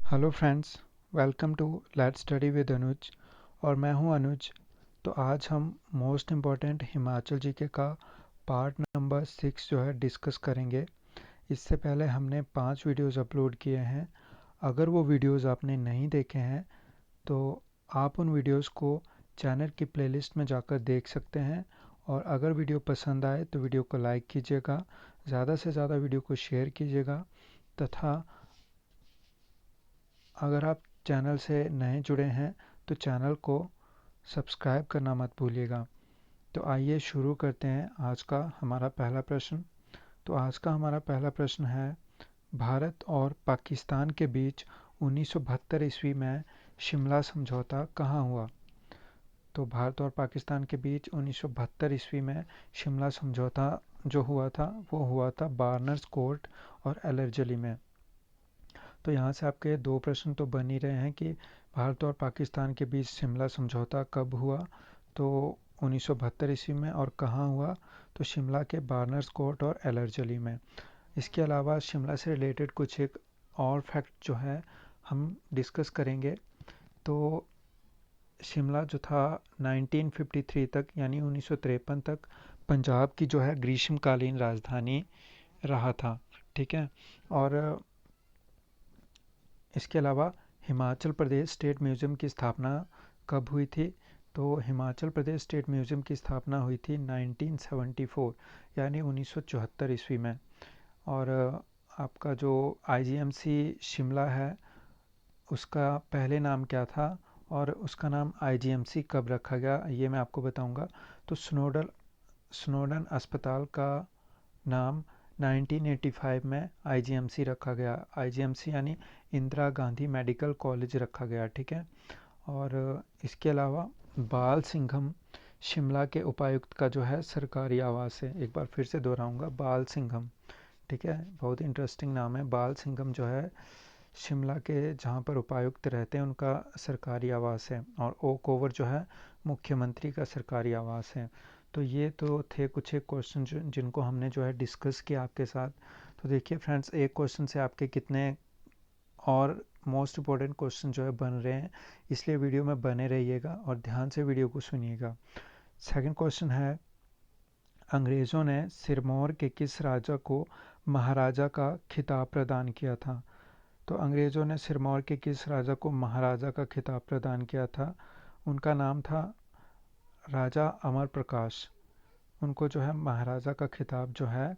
Hello friends, welcome to let's study with Anuj. और मैं हूं अनुज। तो आज हम मोस्ट इम्पॉर्टेंट हिमाचल जीके का पार्ट नंबर 6 जो है डिस्कस करेंगे। इससे पहले हमने 5 वीडियोस अपलोड किए हैं। अगर वो वीडियोस आपने नहीं देखे हैं तो आप उन वीडियोस को चैनल की प्लेलिस्ट में जाकर देख सकते हैं। और अगर वीडियो पसंद आए तो वीडियो को लाइक कीजिएगा, ज़्यादा से ज़्यादा वीडियो को शेयर कीजिएगा। तथा अगर आप चैनल से नए जुड़े हैं तो चैनल को सब्सक्राइब करना मत भूलिएगा। तो आइए शुरू करते हैं आज का हमारा पहला प्रश्न। तो आज का हमारा पहला प्रश्न है, भारत और पाकिस्तान के बीच 1972 ईस्वी में शिमला समझौता कहाँ हुआ? तो भारत और पाकिस्तान के बीच 1972 ईस्वी में शिमला समझौता जो हुआ था वो हुआ था बार्नर्स कोर्ट और एलर्जली में। तो यहाँ से आपके दो प्रश्न तो बन ही रहे हैं कि भारत और पाकिस्तान के बीच शिमला समझौता कब हुआ। तो 1972 ईस्वी में। और कहाँ हुआ? तो शिमला के बार्नर्स कोर्ट और एलर्जली में। इसके अलावा शिमला से रिलेटेड कुछ एक और फैक्ट जो है हम डिस्कस करेंगे। तो शिमला जो था 1953 तक यानी 1953 तक पंजाब की जो है ग्रीष्मकालीन राजधानी रहा था। ठीक है। और इसके अलावा हिमाचल प्रदेश स्टेट म्यूज़ियम की स्थापना कब हुई थी? तो हिमाचल प्रदेश स्टेट म्यूज़ियम की स्थापना हुई थी 1974 यानी 1974 ईस्वी में। और आपका जो आईजीएमसी शिमला है उसका पहले नाम क्या था और उसका नाम आईजीएमसी कब रखा गया ये मैं आपको बताऊंगा। तो स्नोडन अस्पताल का नाम 1985 में आईजीएमसी रखा गया। आईजीएमसी यानी इंदिरा गांधी मेडिकल कॉलेज रखा गया। ठीक है। और इसके अलावा बाल सिंघम शिमला के उपायुक्त का जो है सरकारी आवास है। एक बार फिर से दोहराऊंगा, बाल सिंघम। ठीक है, बहुत इंटरेस्टिंग नाम है। बाल सिंघम जो है शिमला के जहाँ पर उपायुक्त रहते हैं उनका सरकारी आवास है। और ओक ओवर जो है मुख्यमंत्री का सरकारी आवास है। तो ये तो थे कुछ एक क्वेश्चन जिनको हमने जो है डिस्कस किया आपके साथ। तो देखिए फ्रेंड्स, एक क्वेश्चन से आपके कितने और मोस्ट इम्पोर्टेंट क्वेश्चन जो है बन रहे हैं, इसलिए वीडियो में बने रहिएगा और ध्यान से वीडियो को सुनिएगा। सेकंड क्वेश्चन है, अंग्रेज़ों ने सिरमौर के किस राजा को महाराजा का खिताब प्रदान किया था? तो अंग्रेज़ों ने सिरमौर के किस राजा को महाराजा का खिताब प्रदान किया था? उनका नाम था राजा अमर प्रकाश। उनको जो है महाराजा का खिताब जो है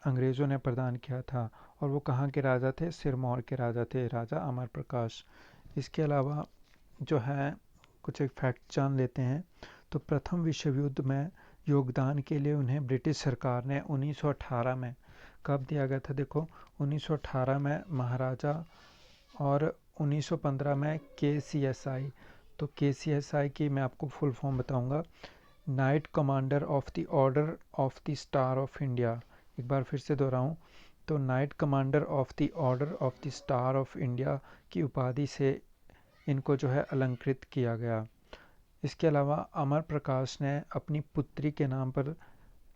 अंग्रेज़ों ने प्रदान किया था। और वो कहाँ के राजा थे? सिरमौर के राजा थे, राजा अमर प्रकाश। इसके अलावा जो है कुछ एक फैक्ट जान लेते हैं। तो प्रथम विश्व युद्ध में योगदान के लिए उन्हें ब्रिटिश सरकार ने 1918 में कब दिया गया था? देखो, 1918 में महाराजा। और 1915 में KCSI। तो KCSI की मैं आपको फुल फॉर्म बताऊंगा, night commander of the order of the star of India. एक बार फिर से दोहराऊं, तो night commander of the order of the star of India की उपाधि से इनको जो है अलंकृत किया गया। इसके अलावा अमर प्रकाश ने अपनी पुत्री के नाम पर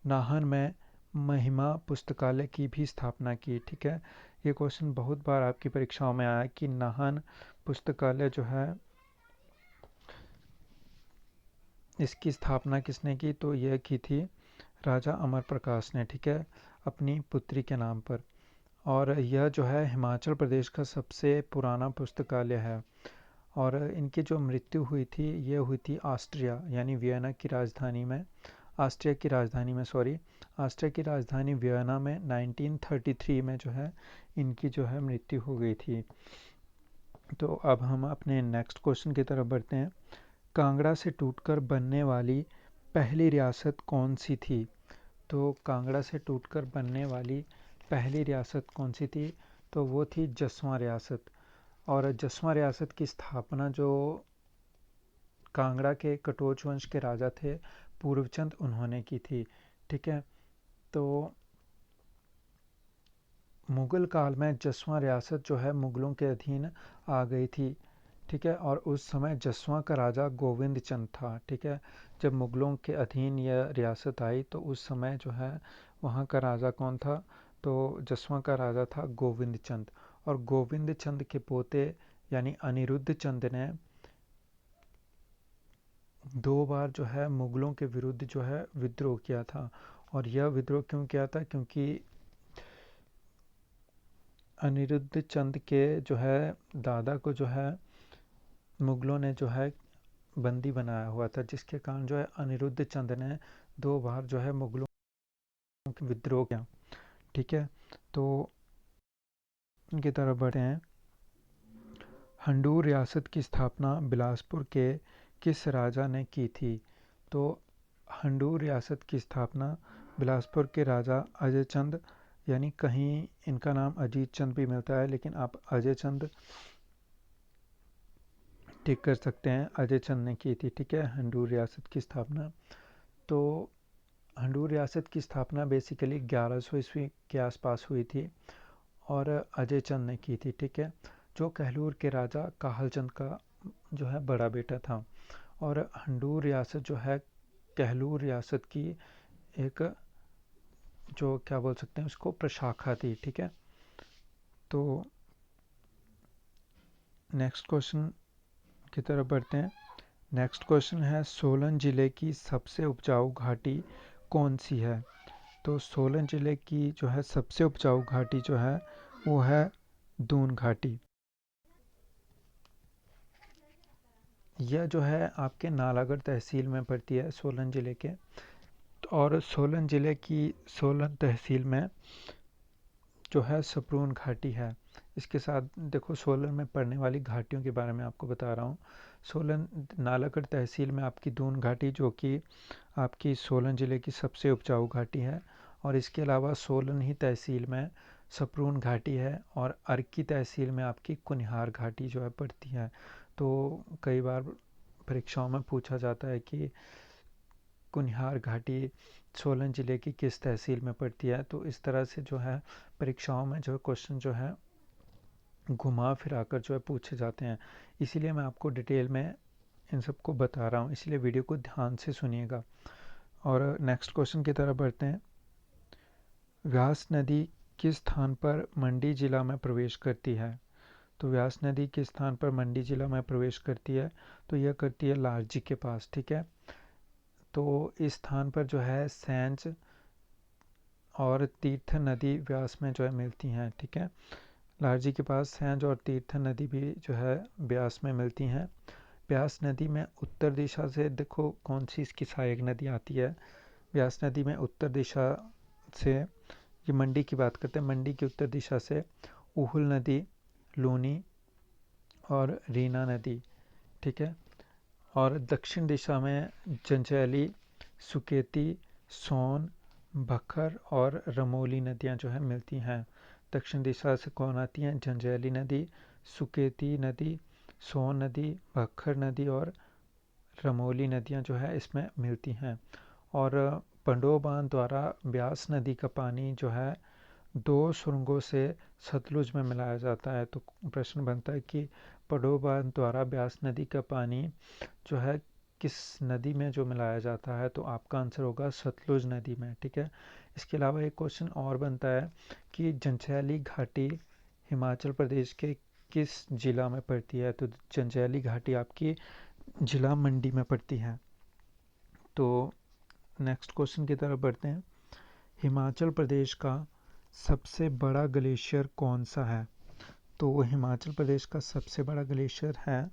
नाहन में महिमा पुस्तकालय की भी स्थापना की। ठीक है, ये क्वेश्चन बहुत बार आपकी परीक्षाओं में आया कि नाहन पुस्तकालय जो है इसकी स्थापना किसने की? तो यह की थी राजा अमर प्रकाश ने। ठीक है, अपनी पुत्री के नाम पर। और यह जो है हिमाचल प्रदेश का सबसे पुराना पुस्तकालय है। और इनकी जो मृत्यु हुई थी ये हुई थी ऑस्ट्रिया यानी वियना की राजधानी में। ऑस्ट्रिया की राजधानी में, सॉरी, ऑस्ट्रिया की राजधानी वियना में 1933 में जो है इनकी जो है मृत्यु हो गई थी। तो अब हम अपने नेक्स्ट क्वेश्चन की तरफ बढ़ते हैं। कांगड़ा से टूटकर बनने वाली पहली रियासत कौन सी थी? तो कांगड़ा से टूटकर बनने वाली पहली रियासत कौन सी थी? तो वो थी जसवां रियासत। और जसवां रियासत की स्थापना जो कांगड़ा के कटोच वंश के राजा थे पूर्वचंद, उन्होंने की थी। ठीक है। तो मुग़ल काल में जसवां रियासत जो है मुग़लों के अधीन आ गई थी। ठीक है। और उस समय जसवां का राजा गोविंद चंद था। ठीक है, जब मुग़लों के अधीन यह रियासत आई तो उस समय जो है वहाँ का राजा कौन था? तो जसवां का राजा था गोविंद चंद। और गोविंद चंद के पोते यानी अनिरुद्ध चंद ने 2 बार जो है मुगलों के विरुद्ध जो है विद्रोह किया था। और यह विद्रोह क्यों किया था? क्योंकि अनिरुद्ध चंद के जो है दादा को जो है मुगलों ने जो है बंदी बनाया हुआ था, जिसके कारण जो है अनिरुद्ध चंद ने 2 बार जो है मुगलों के विद्रोह किया। ठीक है, तो उनकी तरफ बढ़े हैं। हंडूर रियासत की स्थापना बिलासपुर के किस राजा ने की थी? तो हंडूर रियासत की स्थापना बिलासपुर के राजा अजय चंद, यानी कहीं इनका नाम अजीत चंद भी मिलता है, लेकिन आप अजय चंद टिक कर सकते हैं, अजय चंद ने की थी। ठीक है, हंडूर रियासत की स्थापना। तो हंडूर रियासत की स्थापना बेसिकली 1100 ईस्वी के आसपास हुई थी और अजय चंद ने की थी। ठीक है, जो कहलूर के राजा काहल चंद का जो है बड़ा बेटा था। और हंडूर रियासत जो है कहलूर रियासत की एक जो क्या बोल सकते हैं उसको प्रशाखा थी। ठीक है, तो नेक्स्ट क्वेश्चन की तरफ बढ़ते हैं। नेक्स्ट क्वेश्चन है सोलन जिले की सबसे उपजाऊ घाटी कौन सी है? तो सोलन जिले की जो है सबसे उपजाऊ घाटी जो है वो है दून घाटी। यह जो है आपके नालागढ़ तहसील में पड़ती है, सोलन जिले के। और सोलन जिले की सोलन तहसील में जो है सपरून घाटी है। इसके साथ देखो सोलन में पड़ने वाली घाटियों के बारे में आपको बता रहा हूँ। सोलन नालागढ़ तहसील में आपकी दून घाटी जो कि आपकी सोलन ज़िले की सबसे उपजाऊ घाटी है। और इसके अलावा सोलन ही तहसील में सपरून घाटी है और अर्की तहसील में आपकी कुनिहार घाटी जो है पड़ती है। तो कई बार परीक्षाओं में पूछा जाता है कि कुनिहार घाटी सोलन ज़िले की किस तहसील में पड़ती है। तो इस तरह से जो है परीक्षाओं में जो है क्वेश्चन जो है घुमा फिरा कर जो है पूछे जाते हैं। इसीलिए मैं आपको डिटेल में इन सबको बता रहा हूँ, इसलिए वीडियो को ध्यान से सुनिएगा। और नेक्स्ट क्वेश्चन की तरफ बढ़ते हैं। व्यास नदी किस स्थान पर मंडी जिला में प्रवेश करती है? तो व्यास नदी किस स्थान पर मंडी जिला में प्रवेश करती है? तो यह करती है लारजी के पास। ठीक है, तो इस स्थान पर जो है सैंज और तीर्थ नदी व्यास में जो है मिलती हैं। ठीक है, लारजी के पास सैंज और तीर्थ नदी भी जो है ब्यास में मिलती हैं। ब्यास नदी में उत्तर दिशा से देखो कौन सी इसकी सहायक नदी आती है। ब्यास नदी में उत्तर दिशा से, ये मंडी की बात करते हैं, मंडी की उत्तर दिशा से उहुल नदी, लूनी और रीना नदी। ठीक है, और दक्षिण दिशा में जंजैली, सुकेती, सोन, भखर और रमोली नदियां जो है मिलती हैं। दक्षिण दिशा से कौन आती हैं? जंजैली नदी, सुकेती नदी, सोन नदी, भखर नदी और रमोली नदियां जो है इसमें मिलती हैं। और पंडोह बांध द्वारा ब्यास नदी का पानी जो है 2 सुरंगों से सतलुज में मिलाया जाता है। तो प्रश्न बनता है कि पंडोह बांध द्वारा ब्यास नदी का पानी जो है किस नदी में जो मिलाया जाता है? तो आपका आंसर होगा सतलुज नदी में। ठीक है, इसके अलावा एक क्वेश्चन और बनता है कि जंजैली घाटी हिमाचल प्रदेश के किस जिला में पड़ती है? तो जंजैली घाटी आपकी जिला मंडी में पड़ती है। तो नेक्स्ट क्वेश्चन की तरफ बढ़ते हैं। हिमाचल प्रदेश का सबसे बड़ा ग्लेशियर कौन सा है? तो हिमाचल प्रदेश का सबसे बड़ा ग्लेशियर है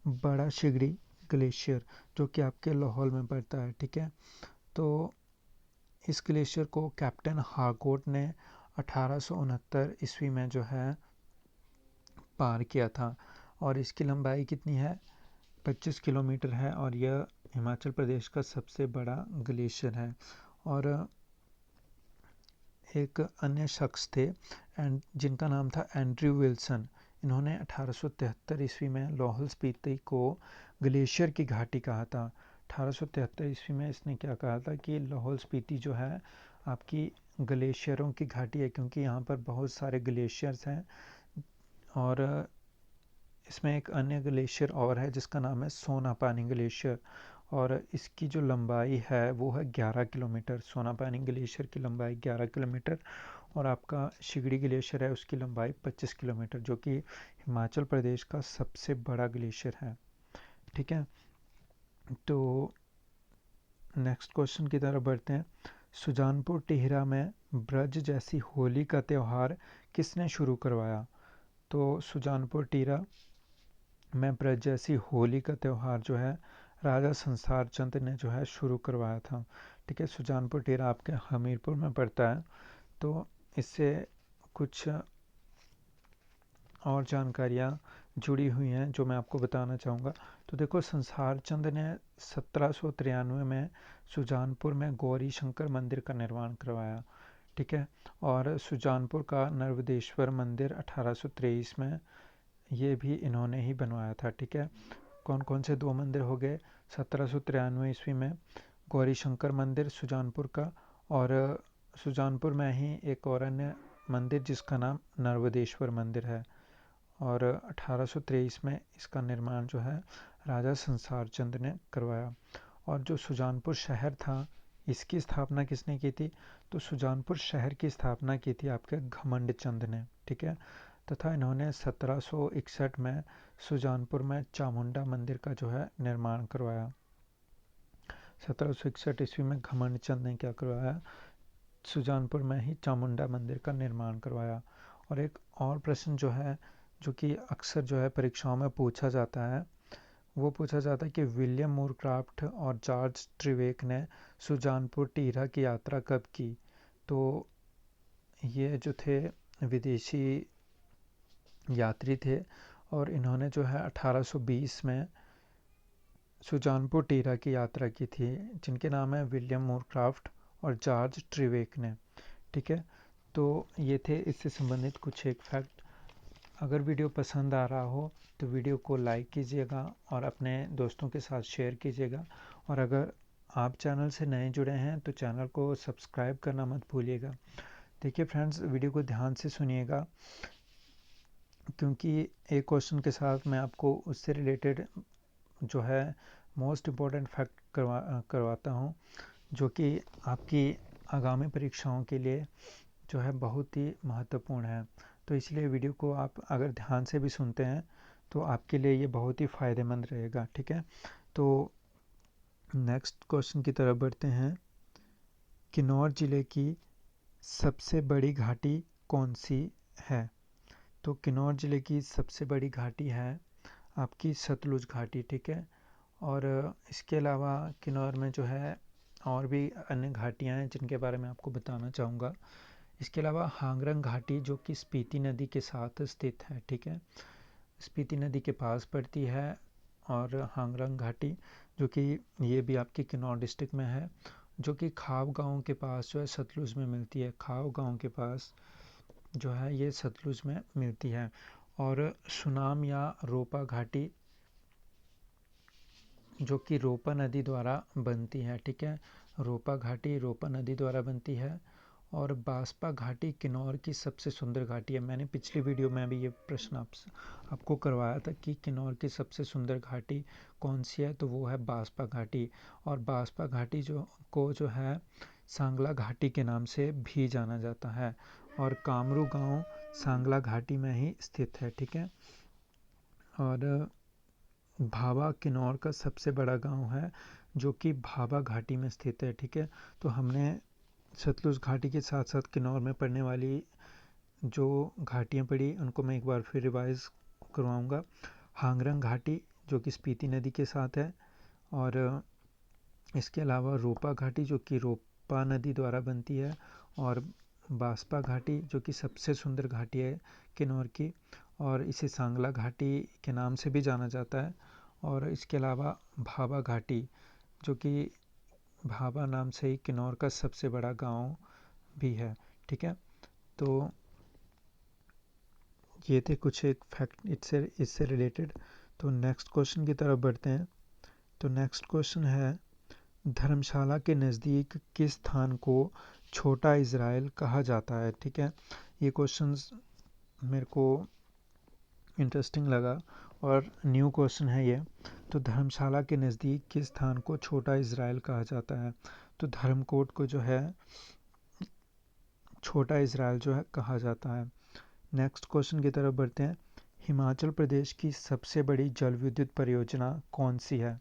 बड़ा शिगड़ी ग्लेशियर, जो कि आपके लाहौल में पड़ता है। ठीक है, तो इस ग्लेशियर को कैप्टन हार्कोर्ट ने 1869 ईस्वी में जो है पार किया था। और इसकी लंबाई कितनी है? 25 किलोमीटर है और यह हिमाचल प्रदेश का सबसे बड़ा ग्लेशियर है। और एक अन्य शख्स थे जिनका नाम था एंड्रयू विल्सन। इन्होंने 1873 ईस्वी में लाहौल स्पीति को ग्लेशियर की घाटी कहा था। 1873 ईस्वी में इसने क्या कहा था कि लाहौल स्पीति जो है आपकी ग्लेशियरों की घाटी है, क्योंकि यहाँ पर बहुत सारे ग्लेशियर्स हैं। और इसमें एक अन्य ग्लेशियर और है जिसका नाम है सोनापानी ग्लेशियर। और इसकी जो लंबाई है वो है 11 किलोमीटर। सोनापानी ग्लेशियर की लंबाई 11 किलोमीटर और आपका शिगड़ी ग्लेशियर है उसकी लंबाई 25 किलोमीटर, जो कि हिमाचल प्रदेश का सबसे बड़ा ग्लेशियर है। ठीक है, तो नेक्स्ट क्वेश्चन की तरफ बढ़ते हैं। सुजानपुर टिहरा में ब्रज जैसी होली का त्यौहार किसने शुरू करवाया? तो सुजानपुर टिहरा में ब्रज जैसी होली का त्यौहार जो है राजा संसार चंद ने जो है शुरू करवाया था। ठीक है, सुजानपुर टिहरा आपके हमीरपुर में पड़ता है। तो इससे कुछ और जानकारियाँ जुड़ी हुई हैं जो मैं आपको बताना चाहूँगा। तो देखो, संसार चंद ने 1793 में सुजानपुर में गौरी शंकर मंदिर का निर्माण करवाया। ठीक है, और सुजानपुर का नर्मदेश्वर मंदिर 1823 में ये भी इन्होंने ही बनवाया था। ठीक है, कौन कौन से दो मंदिर हो गए? 1793 ईस्वी में गौरी शंकर मंदिर सुजानपुर का, और सुजानपुर में ही एक और अन्य मंदिर जिसका नाम नर्मदेश्वर मंदिर है। और 1823 में इसका निर्माण जो है राजा संसार चंद ने करवाया। और जो सुजानपुर शहर था इसकी स्थापना किसने की थी? तो सुजानपुर शहर की स्थापना की थी आपके घमंड चंद ने। ठीक है, तथा इन्होंने 1761 में सुजानपुर में चामुंडा मंदिर का जो है निर्माण करवाया। 1761 ईस्वी में घमंड चंद ने क्या करवाया? सुजानपुर में ही चामुंडा मंदिर का निर्माण करवाया। और एक और प्रश्न जो है जो कि अक्सर जो है परीक्षाओं में पूछा जाता है, वो पूछा जाता है कि विलियम मूरक्राफ्ट और जॉर्ज ट्रिवेक ने सुजानपुर टिहरा की यात्रा कब की? तो ये जो थे विदेशी यात्री थे और इन्होंने जो है 1820 में सुजानपुर टिहरा की यात्रा की थी, जिनके नाम है विलियम मूरक्राफ्ट और जॉर्ज ट्रिवेक ने। ठीक है, तो ये थे इससे संबंधित कुछ एक फैक्ट। अगर वीडियो पसंद आ रहा हो तो वीडियो को लाइक कीजिएगा और अपने दोस्तों के साथ शेयर कीजिएगा। और अगर आप चैनल से नए जुड़े हैं तो चैनल को सब्सक्राइब करना मत भूलिएगा। देखिए फ्रेंड्स, वीडियो को ध्यान से सुनिएगा क्योंकि एक क्वेश्चन के साथ मैं आपको उससे रिलेटेड जो है मोस्ट इम्पॉर्टेंट फैक्ट करवाता हूँ, जो कि आपकी आगामी परीक्षाओं के लिए जो है बहुत ही महत्वपूर्ण है। तो इसलिए वीडियो को आप अगर ध्यान से भी सुनते हैं तो आपके लिए ये बहुत ही फ़ायदेमंद रहेगा। ठीक है, तो नेक्स्ट क्वेश्चन की तरफ बढ़ते हैं। किन्नौर ज़िले की सबसे बड़ी घाटी कौन सी है? तो किन्नौर ज़िले की सबसे बड़ी घाटी है आपकी सतलुज घाटी। ठीक है, और इसके अलावा किन्नौर में जो है और भी अन्य घाटियाँ हैं जिनके बारे में आपको बताना चाहूँगा। इसके अलावा हांगरंग घाटी जो कि स्पीति नदी के साथ स्थित है। ठीक है, स्पीति नदी के पास पड़ती है। और हांगरंग घाटी जो कि ये भी आपकी किन्नौर डिस्ट्रिक्ट में है, जो कि खाव गांव के पास जो है सतलुज में मिलती है। खाव गांव के पास जो है ये सतलुज में मिलती है। और सुनाम या रोपा घाटी जो कि रोपा नदी द्वारा बनती है। ठीक है, रोपा घाटी रोपा नदी द्वारा बनती है। और बास्पा घाटी किन्नौर की सबसे सुंदर घाटी है। मैंने पिछली वीडियो में भी ये प्रश्न आपको करवाया था कि किन्नौर की सबसे सुंदर घाटी कौन सी है, तो वो है बास्पा घाटी। और बास्पा घाटी जो है सांगला घाटी के नाम से भी जाना जाता है। और कामरू गांव सांगला घाटी में ही स्थित है। ठीक है, और भाभा किन्नौर का सबसे बड़ा गांव है जो कि भाभा घाटी में स्थित है। ठीक है, तो हमने सतलुज घाटी के साथ साथ किन्नौर में पड़ने वाली जो घाटियाँ पड़ी उनको मैं एक बार फिर रिवाइज करवाऊँगा। हांगरंग घाटी जो कि स्पीति नदी के साथ है। और इसके अलावा रोपा घाटी जो कि रोपा नदी द्वारा बनती है। और बास्पा घाटी जो कि सबसे सुंदर घाटी है किन्नौर की, और इसे सांगला घाटी के नाम से भी जाना जाता है। और इसके अलावा भाभा घाटी जो कि भाभा नाम से ही किन्नौर का सबसे बड़ा गांव भी है। ठीक है, तो ये थे कुछ एक फैक्ट इससे रिलेटेड। तो नेक्स्ट क्वेश्चन की तरफ बढ़ते हैं। तो नेक्स्ट क्वेश्चन है, धर्मशाला के नज़दीक किस स्थान को छोटा इज़राइल कहा जाता है? ठीक है, ये क्वेश्चंस मेरे को इंटरेस्टिंग लगा और न्यू क्वेश्चन है ये। तो धर्मशाला के नज़दीक किस स्थान को छोटा इज़राइल कहा जाता है? तो धर्मकोट को जो है छोटा इज़राइल जो है कहा जाता है। नेक्स्ट क्वेश्चन की तरफ बढ़ते हैं। हिमाचल प्रदेश की सबसे बड़ी जल विद्युत परियोजना कौन सी है?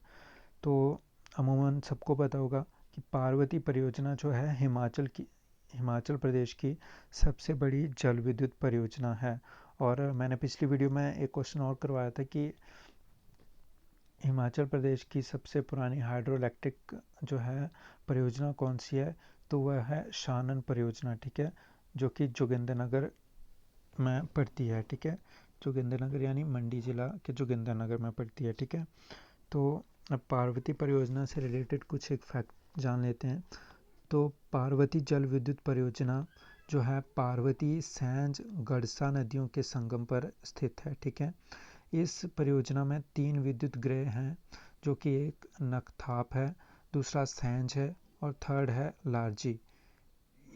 तो अमूमन सबको पता होगा कि पार्वती परियोजना जो है हिमाचल प्रदेश की सबसे बड़ी जल विद्युत परियोजना है। और मैंने पिछली वीडियो में एक क्वेश्चन और करवाया था कि हिमाचल प्रदेश की सबसे पुरानी हाइड्रो इलेक्ट्रिक जो है परियोजना कौन सी है? तो वह है शानन परियोजना, ठीक है, जो कि जोगिंद्रनगर में पड़ती है, ठीक है। जोगिंद्रनगर यानी मंडी जिला के जोगिंद्रनगर में पड़ती है, ठीक है। तो अब पार्वती परियोजना से रिलेटेड कुछ एक फैक्ट जान लेते हैं। तो पार्वती जल विद्युत परियोजना जो है पार्वती, सैंज, गड़सा नदियों के संगम पर स्थित है, ठीक है। इस परियोजना में 3 विद्युत गृह हैं, जो कि एक नकथाप है, दूसरा सैंज है और थर्ड है लारजी।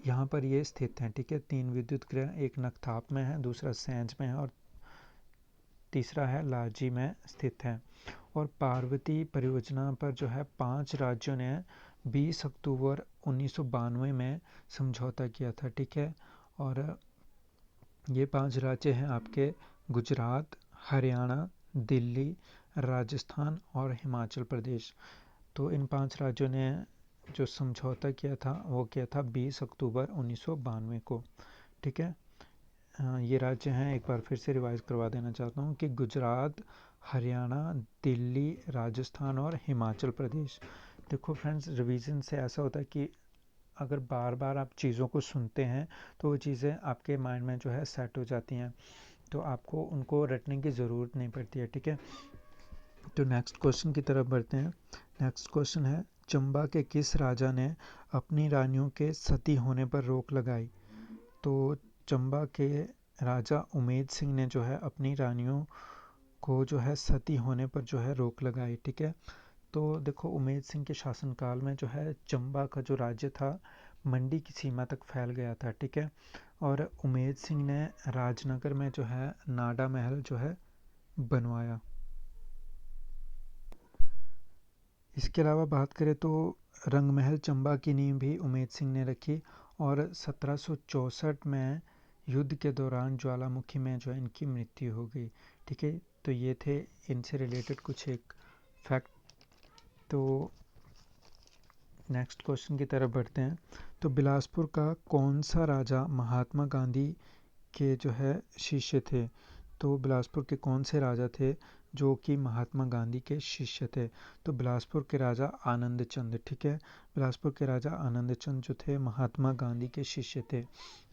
यहाँ पर ये स्थित हैं, ठीक है। 3 विद्युत गृह, एक नकथाप में है, दूसरा सैंज में है और तीसरा है लारजी में स्थित है। और पार्वती परियोजना पर जो है 5 राज्यों ने 20 अक्टूबर 1992 में समझौता किया था, ठीक है। और ये 5 राज्य हैं आपके गुजरात, हरियाणा, दिल्ली, राजस्थान और हिमाचल प्रदेश। तो इन 5 राज्यों ने जो समझौता किया था वो किया था 20 अक्टूबर 1992 को, ठीक है। ये राज्य हैं, एक बार फिर से रिवाइज करवा देना चाहता हूँ कि गुजरात, हरियाणा, दिल्ली, राजस्थान और हिमाचल प्रदेश। देखो फ्रेंड्स, रिवीजन से ऐसा होता है कि अगर बार बार आप चीज़ों को सुनते हैं तो वो चीज़ें आपके माइंड में जो है सेट हो जाती हैं, तो आपको उनको रटने की ज़रूरत नहीं पड़ती है, ठीक है। तो नेक्स्ट क्वेश्चन की तरफ बढ़ते हैं। नेक्स्ट क्वेश्चन है, चंबा के किस राजा ने अपनी रानियों के सती होने पर रोक लगाई? तो चंबा के राजा उमेद सिंह ने जो है अपनी रानियों को जो है सती होने पर जो है रोक लगाई, ठीक है। तो देखो, उमेद सिंह के शासनकाल में जो है चंबा का जो राज्य था मंडी की सीमा तक फैल गया था, ठीक है। और उमेद सिंह ने राजनगर में जो है नाडा महल जो है बनवाया। इसके अलावा बात करें तो रंगमहल चंबा की नींव भी उमेद सिंह ने रखी और 1764 में युद्ध के दौरान ज्वालामुखी में जो है इनकी मृत्यु हो गई, ठीक है। तो ये थे इनसे रिलेटेड कुछ एक फैक्ट। तो नेक्स्ट क्वेश्चन की तरफ बढ़ते हैं। तो बिलासपुर का कौन सा राजा महात्मा गांधी के जो है शिष्य थे? तो बिलासपुर के कौन से राजा थे जो कि महात्मा गांधी के शिष्य थे? तो बिलासपुर के राजा आनंद चंद, ठीक है। बिलासपुर के राजा आनंद चंद जो थे महात्मा गांधी के शिष्य थे।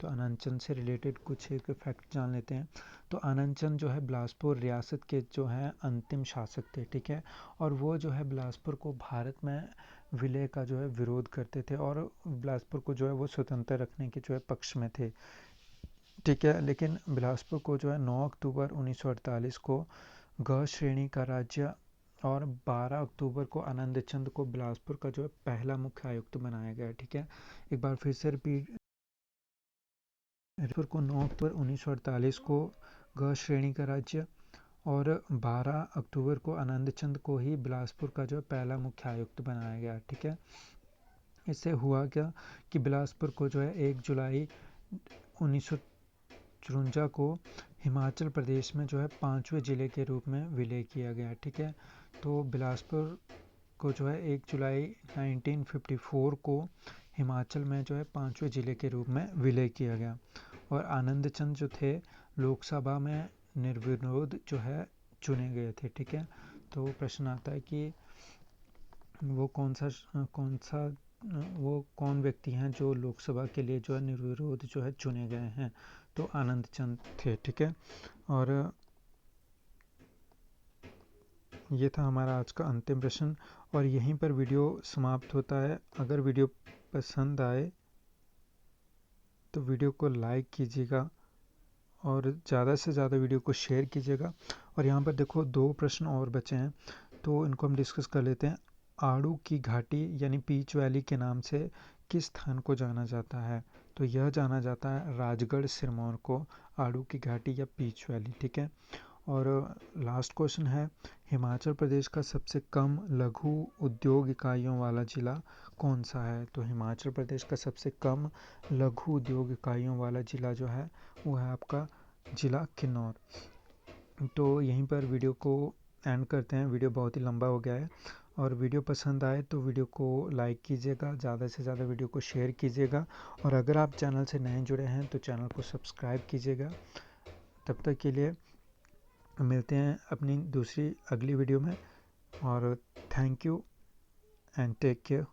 तो आनंद चंद से रिलेटेड कुछ एक फैक्ट जान लेते हैं। तो आनंद चंद जो है बिलासपुर रियासत के जो है अंतिम शासक थे, ठीक है। और वो जो है बिलासपुर को भारत में विलय का जो है विरोध करते थे और बिलासपुर को जो है वो स्वतंत्र रखने के जो है पक्ष में थे, ठीक है। लेकिन बिलासपुर को जो है 9 अक्टूबर 1948 को ग श्रेणी का राज्य और 12 अक्टूबर को आनंद चंद को बिलासपुर का जो है पहला मुख्य आयुक्त बनाया गया, ठीक है। एक बार फिर से रिपीट, बिलासपुर को 9 अक्टूबर 1948 को ग श्रेणी का राज्य और 12 अक्टूबर को आनंद चंद को ही बिलासपुर का जो है पहला मुख्य आयुक्त बनाया गया, ठीक है। इससे हुआ क्या कि बिलासपुर को जो है 1 जुलाई 1954 को हिमाचल प्रदेश में जो है 5वें ज़िले के रूप में विलय किया गया, ठीक है। तो बिलासपुर को जो है 1 जुलाई 1954 को हिमाचल में जो है 5वें ज़िले के रूप में विलय किया गया। और आनंद चंद जो थे लोकसभा में निर्विरोध जो है चुने गए थे, ठीक है। तो प्रश्न आता है कि वो कौन व्यक्ति हैं जो लोकसभा के लिए जो है निर्विरोध जो है चुने गए हैं? तो आनंद चंद थे, ठीक है। और ये था हमारा आज का अंतिम प्रश्न और यहीं पर वीडियो समाप्त होता है। अगर वीडियो पसंद आए तो वीडियो को लाइक कीजिएगा और ज़्यादा से ज़्यादा वीडियो को शेयर कीजिएगा। और यहाँ पर देखो 2 प्रश्न और बचे हैं, तो इनको हम डिस्कस कर लेते हैं। आड़ू की घाटी यानी पीच वैली के नाम से किस स्थान को जाना जाता है? तो यह जाना जाता है राजगढ़ सिरमौर को आड़ू की घाटी या पीच वैली, ठीक है। और लास्ट क्वेश्चन है, हिमाचल प्रदेश का सबसे कम लघु उद्योग इकाइयों वाला ज़िला कौन सा है? तो हिमाचल प्रदेश का सबसे कम लघु उद्योग इकाइयों वाला ज़िला जो है वो है आपका ज़िला किन्नौर। तो यहीं पर वीडियो को एंड करते हैं, वीडियो बहुत ही लंबा हो गया है। और वीडियो पसंद आए तो वीडियो को लाइक कीजिएगा, ज़्यादा से ज़्यादा वीडियो को शेयर कीजिएगा, और अगर आप चैनल से नए जुड़े हैं तो चैनल को सब्सक्राइब कीजिएगा। तब तक के लिए मिलते हैं अपनी दूसरी अगली वीडियो में, और thank you and take care.